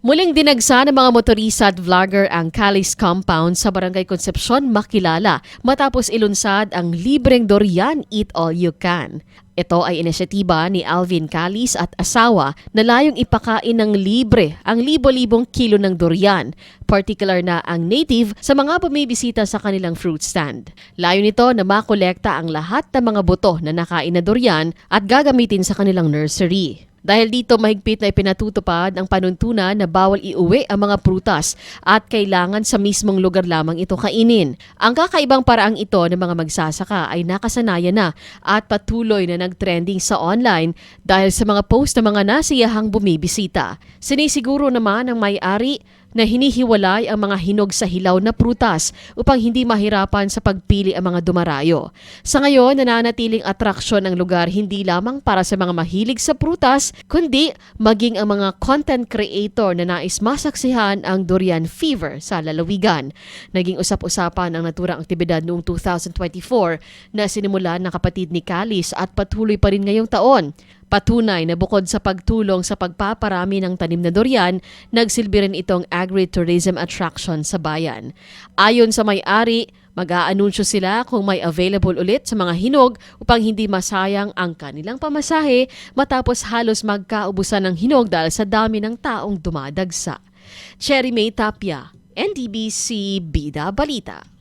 Muling dinagsa ng mga motorista at vlogger ang Calis Compound sa Barangay Concepcion, Makilala matapos ilunsad ang libreng durian Eat All You Can. Ito ay inisyatiba ni Alvin Calis at asawa na layong ipakain ng libre ang libo-libong kilo ng durian, particular na ang native sa mga bumibisita sa kanilang fruit stand. Layo nito na makolekta ang lahat ng mga buto na nakain na durian at gagamitin sa kanilang nursery. Dahil dito mahigpit na ipinatutupad ang panuntunan na bawal iuwi ang mga prutas at kailangan sa mismong lugar lamang ito kainin. Ang kakaibang paraang ito ng mga magsasaka ay nakasanayan na at patuloy na nagtrending sa online dahil sa mga post ng mga nasiyahang bumibisita. Sinisiguro naman ng may-ari na hinihiwalay ang mga hinog sa hilaw na prutas upang hindi mahirapan sa pagpili ang mga dumarayo. Sa ngayon, nananatiling atraksyon ang lugar hindi lamang para sa mga mahilig sa prutas, kundi maging ang mga content creator na nais masaksihan ang durian fever sa lalawigan. Naging usap-usapan ang naturang aktibidad noong 2024 na sinimulan ng kapatid ni Calis at patuloy pa rin ngayong taon. Patunay na bukod sa pagtulong sa pagpaparami ng tanim na durian, nagsilbi rin itong agritourism attraction sa bayan. Ayon sa may-ari, mag-aanunsyo sila kung may available ulit sa mga hinog upang hindi masayang ang kanilang pamasahe matapos halos magkaubusan ng hinog dahil sa dami ng taong dumadagsa. Cherry May Tapia, NDBC Bida Balita.